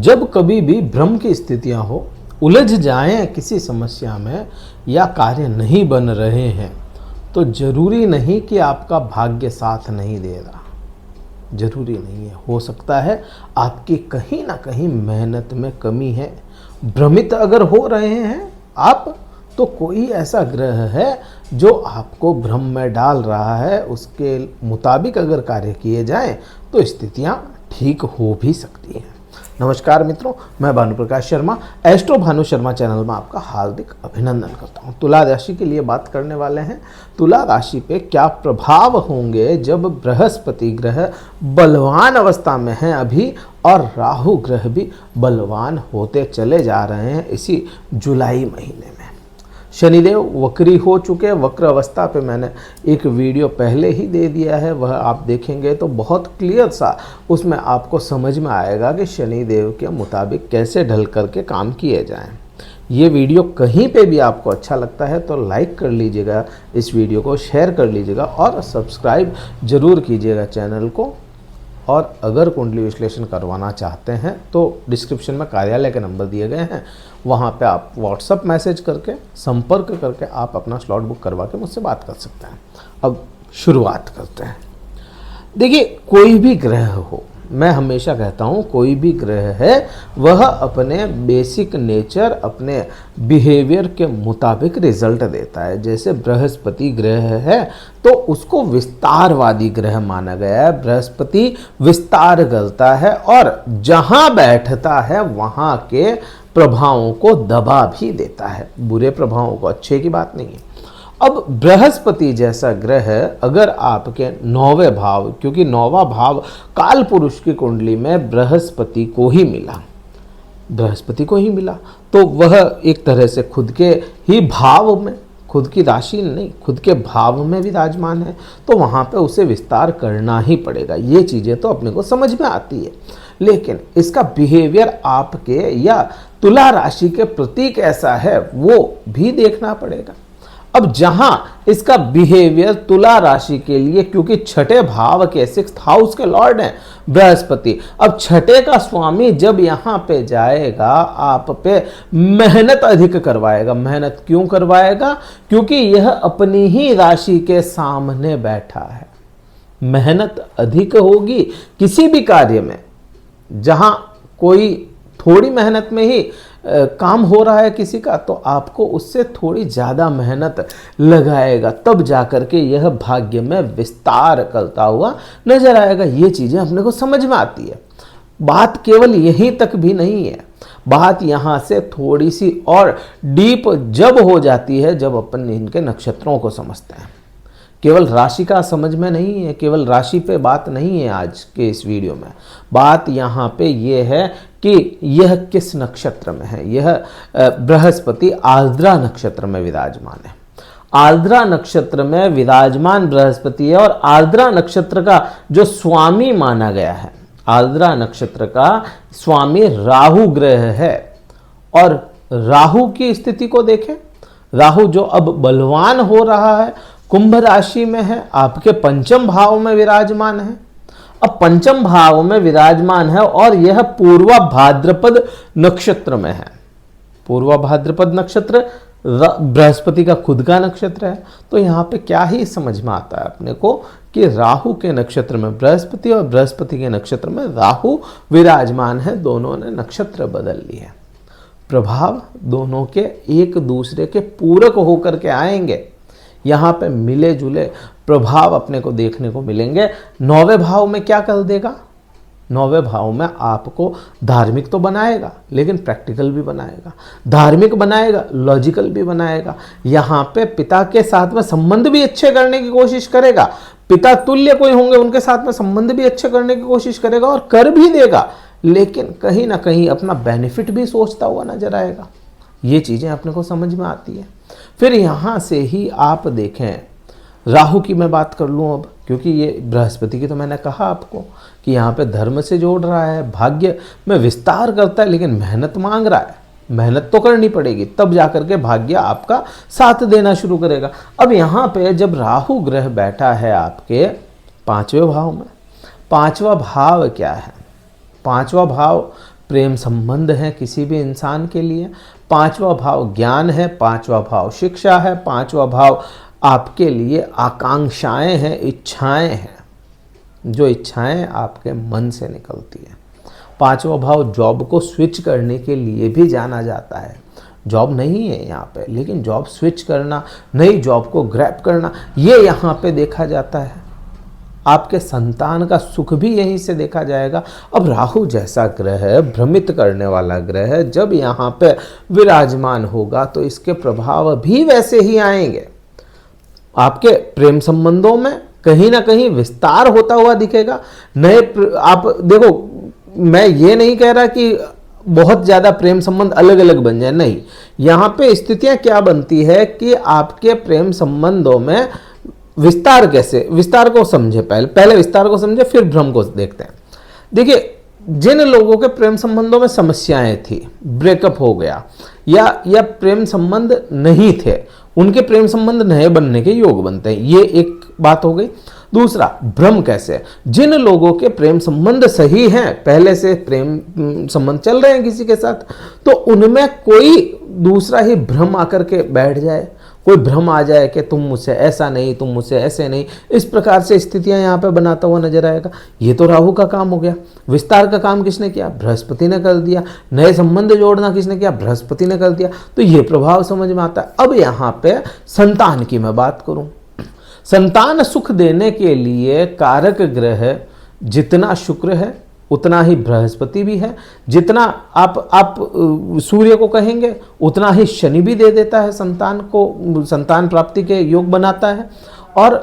जब कभी भी भ्रम की स्थितियां हो, उलझ जाएं किसी समस्या में या कार्य नहीं बन रहे हैं, तो जरूरी नहीं कि आपका भाग्य साथ नहीं दे रहा। जरूरी नहीं है, हो सकता है आपकी कहीं ना कहीं मेहनत में कमी है। भ्रमित अगर हो रहे हैं आप, तो कोई ऐसा ग्रह है जो आपको भ्रम में डाल रहा है। उसके मुताबिक अगर कार्य किए जाएं तो स्थितियां ठीक हो भी सकती हैं। नमस्कार मित्रों, मैं भानु प्रकाश शर्मा, एस्ट्रो भानु शर्मा चैनल में आपका हार्दिक अभिनंदन करता हूं। तुला राशि के लिए बात करने वाले हैं। तुला राशि पे क्या प्रभाव होंगे जब बृहस्पति ग्रह बलवान अवस्था में है अभी, और राहु ग्रह भी बलवान होते चले जा रहे हैं इसी जुलाई महीने में। शनिदेव वक्री हो चुके, वक्र अवस्था पे मैंने एक वीडियो पहले ही दे दिया है, वह आप देखेंगे तो बहुत क्लियर सा उसमें आपको समझ में आएगा कि शनिदेव के मुताबिक कैसे ढल करके काम किए जाएं। ये वीडियो कहीं पे भी आपको अच्छा लगता है तो लाइक कर लीजिएगा, इस वीडियो को शेयर कर लीजिएगा और सब्सक्राइब जरूर कीजिएगा चैनल को। और अगर कुंडली विश्लेषण करवाना चाहते हैं तो डिस्क्रिप्शन में कार्यालय के नंबर दिए गए हैं, वहाँ पे आप व्हाट्सएप मैसेज करके संपर्क करके आप अपना स्लॉट बुक करवा के मुझसे बात कर सकते हैं। अब शुरुआत करते हैं। देखिए, कोई भी ग्रह हो, मैं हमेशा कहता हूँ कोई भी ग्रह है वह अपने बेसिक नेचर, अपने बिहेवियर के मुताबिक रिजल्ट देता है। जैसे बृहस्पति ग्रह है तो उसको विस्तारवादी ग्रह माना गया है। बृहस्पति विस्तार करता है और जहाँ बैठता है वहाँ के प्रभावों को दबा भी देता है, बुरे प्रभावों को, अच्छे की बात नहीं है। अब बृहस्पति जैसा ग्रह अगर आपके 9वें भाव, क्योंकि 9वां भाव काल पुरुष की कुंडली में बृहस्पति को ही मिला, बृहस्पति को ही मिला, तो वह एक तरह से खुद के ही भाव में, खुद की राशि नहीं, खुद के भाव में विराजमान है, तो वहाँ पे उसे विस्तार करना ही पड़ेगा। ये चीज़ें तो अपने को समझ में आती है, लेकिन इसका बिहेवियर आपके या तुला राशि के प्रति कैसा है वो भी देखना पड़ेगा। अब जहां इसका बिहेवियर तुला राशि के लिए, क्योंकि छठे भाव के 6th हाउस के लॉर्ड हैं बृहस्पति, अब छठे का स्वामी जब यहां पे जाएगा आप पे मेहनत अधिक करवाएगा। मेहनत क्यों करवाएगा? क्योंकि यह अपनी ही राशि के सामने बैठा है। मेहनत अधिक होगी किसी भी कार्य में। जहां कोई थोड़ी मेहनत में ही काम हो रहा है किसी का, तो आपको उससे थोड़ी ज़्यादा मेहनत लगाएगा, तब जाकर के यह भाग्य में विस्तार करता हुआ नजर आएगा। ये चीज़ें अपने को समझ में आती है। बात केवल यहीं तक भी नहीं है, बात यहाँ से थोड़ी सी और डीप जब हो जाती है जब अपन इनके नक्षत्रों को समझते हैं। केवल राशि का समझ में नहीं है, केवल राशि पे बात नहीं है आज के इस वीडियो में। बात यहाँ पे ये है कि यह किस नक्षत्र में है। यह बृहस्पति आर्द्रा नक्षत्र में विराजमान है। आर्द्रा नक्षत्र में विराजमान बृहस्पति है और आर्द्रा नक्षत्र का जो स्वामी माना गया है, आर्द्रा नक्षत्र का स्वामी राहु ग्रह है। और राहु की स्थिति को देखें, राहु जो अब बलवान हो रहा है, कुंभ राशि में है, आपके पंचम भाव में विराजमान है। अब पंचम भाव में विराजमान है और यह पूर्वा भाद्रपद नक्षत्र में है। पूर्वा भाद्रपद नक्षत्र बृहस्पति का खुद का नक्षत्र है। तो यहाँ पे क्या ही समझ में आता है अपने को कि राहु के नक्षत्र में बृहस्पति और बृहस्पति के नक्षत्र में राहु विराजमान है। दोनों ने नक्षत्र बदल लिए। प्रभाव दोनों के एक दूसरे के पूरक होकर के आएंगे। यहाँ पे मिले जुले प्रभाव अपने को देखने को मिलेंगे। 9वें भाव में क्या कर देगा? 9वें भाव में आपको धार्मिक तो बनाएगा, लेकिन प्रैक्टिकल भी बनाएगा। धार्मिक बनाएगा, लॉजिकल भी बनाएगा। यहाँ पे पिता के साथ में संबंध भी अच्छे करने की कोशिश करेगा। पिता तुल्य कोई होंगे, उनके साथ में संबंध भी अच्छे करने की कोशिश करेगा और कर भी देगा, लेकिन कहीं ना कहीं अपना बेनिफिट भी सोचता हुआ नजर आएगा। ये चीज़ें अपने को समझ में आती है। फिर यहाँ से ही आप देखें, राहु की मैं बात कर लूँ अब, क्योंकि ये बृहस्पति की तो मैंने कहा आपको कि यहाँ पे धर्म से जोड़ रहा है, भाग्य में विस्तार करता है, लेकिन मेहनत मांग रहा है। मेहनत तो करनी पड़ेगी, तब जाकर के भाग्य आपका साथ देना शुरू करेगा। अब यहाँ पे जब राहु ग्रह बैठा है आपके 5वें भाव में, 5वां भाव क्या है? 5वां भाव प्रेम संबंध है किसी भी इंसान के लिए। पांचवा भाव ज्ञान है, पांचवा भाव शिक्षा है, पांचवा भाव आपके लिए आकांक्षाएं हैं, इच्छाएं हैं, जो इच्छाएं आपके मन से निकलती है। पांचवा भाव जॉब को स्विच करने के लिए भी जाना जाता है। जॉब नहीं है यहाँ पे, लेकिन जॉब स्विच करना, नई जॉब को ग्रैब करना, ये यहाँ पे देखा जाता है। आपके संतान का सुख भी यहीं से देखा जाएगा। अब राहु जैसा ग्रह है, भ्रमित करने वाला ग्रह है, जब यहाँ पे विराजमान होगा तो इसके प्रभाव भी वैसे ही आएंगे। आपके प्रेम संबंधों में कहीं ना कहीं विस्तार होता हुआ दिखेगा। नए आप देखो, मैं ये नहीं कह रहा कि बहुत ज़्यादा प्रेम संबंध अलग अलग बन जाए, नहीं। यहाँ पे स्थितियाँ क्या बनती है कि आपके प्रेम संबंधों में विस्तार कैसे, विस्तार को समझे, पहले विस्तार को समझे, फिर भ्रम को देखते हैं। देखिए, जिन लोगों के प्रेम संबंधों में समस्याएं थी, ब्रेकअप हो गया या प्रेम संबंध नहीं थे, उनके प्रेम संबंध नए बनने के योग बनते हैं, ये एक बात हो गई। दूसरा, भ्रम कैसे, जिन लोगों के प्रेम संबंध सही हैं, पहले से प्रेम संबंध चल रहे हैं किसी के साथ, तो उनमें कोई दूसरा ही भ्रम आकर के बैठ जाए, कोई भ्रम आ जाए कि तुम मुझसे ऐसा नहीं, तुम मुझसे ऐसे नहीं, इस प्रकार से स्थितियां यहाँ पे बनाता हुआ नजर आएगा। ये तो राहु का काम हो गया। विस्तार का काम किसने किया? बृहस्पति ने कर दिया। नए संबंध जोड़ना किसने किया? बृहस्पति ने कर दिया। तो ये प्रभाव समझ में आता है। अब यहाँ पे संतान की मैं बात करूं, संतान सुख देने के लिए कारक ग्रह जितना शुक्र है उतना ही बृहस्पति भी है, जितना आप सूर्य को कहेंगे उतना ही शनि भी दे देता है, संतान को संतान प्राप्ति के योग बनाता है, और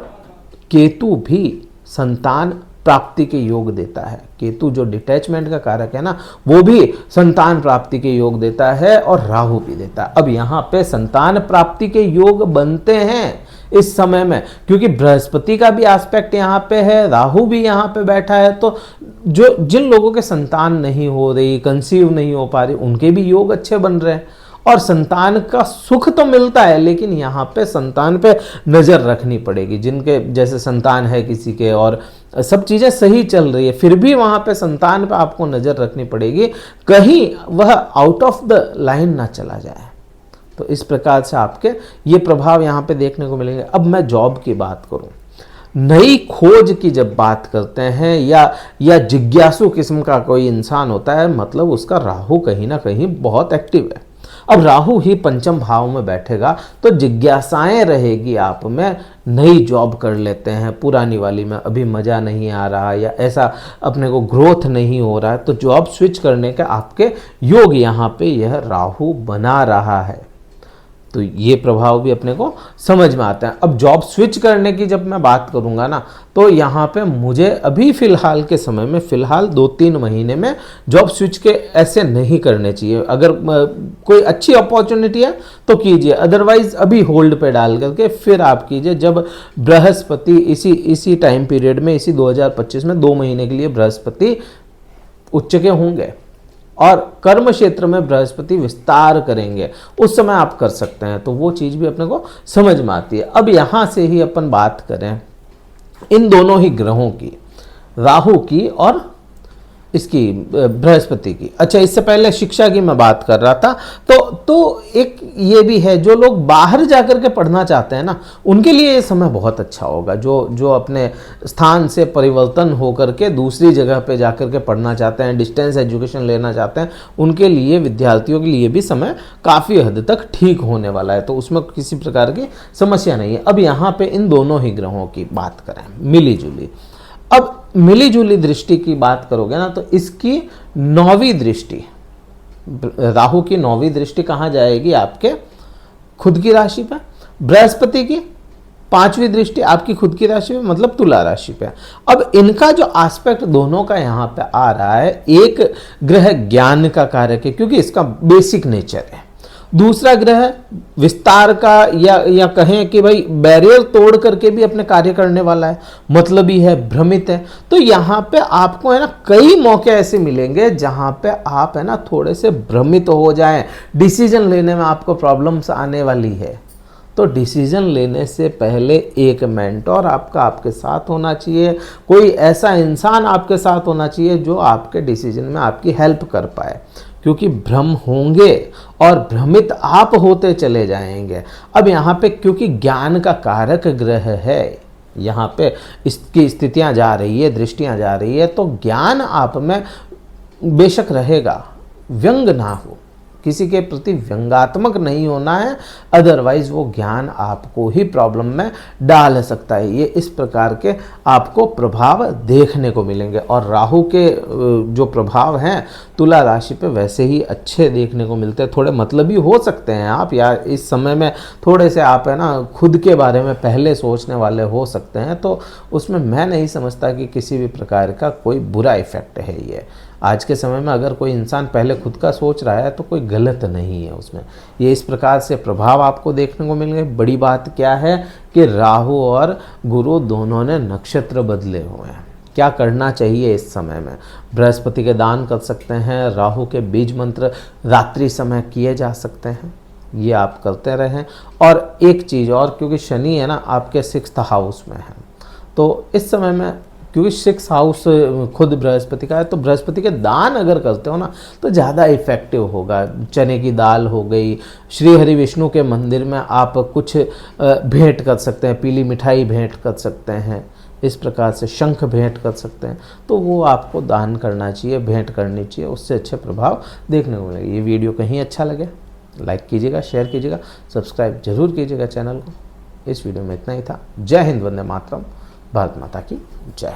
केतु भी संतान प्राप्ति के योग देता है। केतु जो डिटैचमेंट का कारक है ना, वो भी संतान प्राप्ति के योग देता है, और राहु भी देता है। अब यहाँ पे संतान प्राप्ति के योग बनते हैं इस समय में, क्योंकि बृहस्पति का भी एस्पेक्ट यहाँ पे है, राहु भी यहाँ पे बैठा है। तो जो जिन लोगों के संतान नहीं हो रही, कंसीव नहीं हो पा रही, उनके भी योग अच्छे बन रहे हैं, और संतान का सुख तो मिलता है, लेकिन यहाँ पे संतान पे नज़र रखनी पड़ेगी। जिनके जैसे संतान है किसी के और सब चीज़ें सही चल रही है, फिर भी वहाँ पे संतान पे आपको नज़र रखनी पड़ेगी, कहीं वह आउट ऑफ द लाइन ना चला जाए। तो इस प्रकार से आपके ये प्रभाव यहाँ पे देखने को मिलेंगे। अब मैं जॉब की बात करूँ, नई खोज की जब बात करते हैं या जिज्ञासु किस्म का कोई इंसान होता है, मतलब उसका राहु कहीं ना कहीं बहुत एक्टिव है। अब राहु ही पंचम भाव में बैठेगा तो जिज्ञासाएं रहेगी आप में, नई जॉब कर लेते हैं, पुरानी वाली में अभी मज़ा नहीं आ रहा, या ऐसा अपने को ग्रोथ नहीं हो रहा है, तो जॉब स्विच करने का आपके योग यहाँ पे यह राहु बना रहा है। तो ये प्रभाव भी अपने को समझ में आता है। अब जॉब स्विच करने की जब मैं बात करूंगा ना, तो यहाँ पे मुझे अभी फिलहाल के समय में, फिलहाल 2-3 महीने में जॉब स्विच के ऐसे नहीं करने चाहिए। अगर कोई अच्छी अपॉर्चुनिटी है तो कीजिए, अदरवाइज अभी होल्ड पे डाल करके फिर आप कीजिए। जब बृहस्पति इसी टाइम पीरियड में, इसी 2025 में 2 महीने के लिए बृहस्पति उच्च के होंगे और कर्म क्षेत्र में बृहस्पति विस्तार करेंगे, उस समय आप कर सकते हैं। तो वो चीज़ भी अपने को समझ में आती है। अब यहाँ से ही अपन बात करें इन दोनों ही ग्रहों की, राहु की और इसकी बृहस्पति की। अच्छा, इससे पहले शिक्षा की मैं बात कर रहा था, तो एक ये भी है, जो लोग बाहर जाकर के पढ़ना चाहते हैं ना, उनके लिए ये समय बहुत अच्छा होगा। जो अपने स्थान से परिवर्तन होकर के दूसरी जगह पे जाकर के पढ़ना चाहते हैं, डिस्टेंस एजुकेशन लेना चाहते हैं, उनके लिए, विद्यार्थियों के लिए भी समय काफ़ी हद तक ठीक होने वाला है। तो उसमें किसी प्रकार की समस्या नहीं है। अब यहाँ पे इन दोनों ही ग्रहों की बात करें मिली जुली, अब मिली जुली दृष्टि की बात करोगे ना, तो इसकी 9वीं दृष्टि, राहु की 9वीं दृष्टि कहाँ जाएगी? आपके खुद की राशि पे। बृहस्पति की 5वीं दृष्टि आपकी खुद की राशि पे, मतलब तुला राशि पे। अब इनका जो एस्पेक्ट दोनों का यहाँ पे आ रहा है, एक ग्रह ज्ञान का कारक है क्योंकि इसका बेसिक नेचर है, दूसरा ग्रह विस्तार का या कहें कि भाई बैरियर तोड़ करके भी अपने कार्य करने वाला है, मतलबी है, भ्रमित है। तो यहाँ पे आपको है ना कई मौके ऐसे मिलेंगे जहाँ पे आप है ना थोड़े से भ्रमित हो जाएं, डिसीजन लेने में आपको प्रॉब्लम्स आने वाली है। तो डिसीजन लेने से पहले एक मेंटोर आपका आपके साथ होना चाहिए, कोई ऐसा इंसान आपके साथ होना चाहिए जो आपके डिसीजन में आपकी हेल्प कर पाए, क्योंकि भ्रम होंगे और भ्रमित आप होते चले जाएंगे। अब यहाँ पे क्योंकि ज्ञान का कारक ग्रह है, यहाँ पे इसकी स्थितियाँ जा रही है, दृष्टियाँ जा रही है, तो ज्ञान आप में बेशक रहेगा, व्यंग ना हो, किसी के प्रति व्यंगात्मक नहीं होना है, अदरवाइज वो ज्ञान आपको ही प्रॉब्लम में डाल सकता है। ये इस प्रकार के आपको प्रभाव देखने को मिलेंगे। और राहु के जो प्रभाव हैं तुला राशि पे वैसे ही अच्छे देखने को मिलते हैं। थोड़े मतलबी हो सकते हैं आप, या इस समय में थोड़े से आप है ना खुद के बारे में पहले सोचने वाले हो सकते हैं, तो उसमें मैं नहीं समझता कि किसी भी प्रकार का कोई बुरा इफेक्ट है। ये आज के समय में अगर कोई इंसान पहले खुद का सोच रहा है तो कोई गलत नहीं है उसमें। ये इस प्रकार से प्रभाव आपको देखने को मिलेंगे। बड़ी बात क्या है कि राहु और गुरु दोनों ने नक्षत्र बदले हुए हैं। क्या करना चाहिए इस समय में? बृहस्पति के दान कर सकते हैं, राहु के बीज मंत्र रात्रि समय किए जा सकते हैं, ये आप करते रहें। और एक चीज़ और, क्योंकि शनि है ना आपके 6th हाउस में है, तो इस समय में क्योंकि 6th हाउस खुद बृहस्पति का है, तो बृहस्पति के दान अगर करते हो ना तो ज़्यादा इफेक्टिव होगा। चने की दाल हो गई, श्री हरि विष्णु के मंदिर में आप कुछ भेंट कर सकते हैं, पीली मिठाई भेंट कर सकते हैं, इस प्रकार से शंख भेंट कर सकते हैं, तो वो आपको दान करना चाहिए, भेंट करनी चाहिए, उससे अच्छे प्रभाव देखने को मिलेंगे। ये वीडियो कहीं अच्छा लगे लाइक कीजिएगा, शेयर कीजिएगा, सब्सक्राइब जरूर कीजिएगा चैनल को। इस वीडियो में इतना ही था। जय हिंद, वंदे मातरम, भारत माता की जय।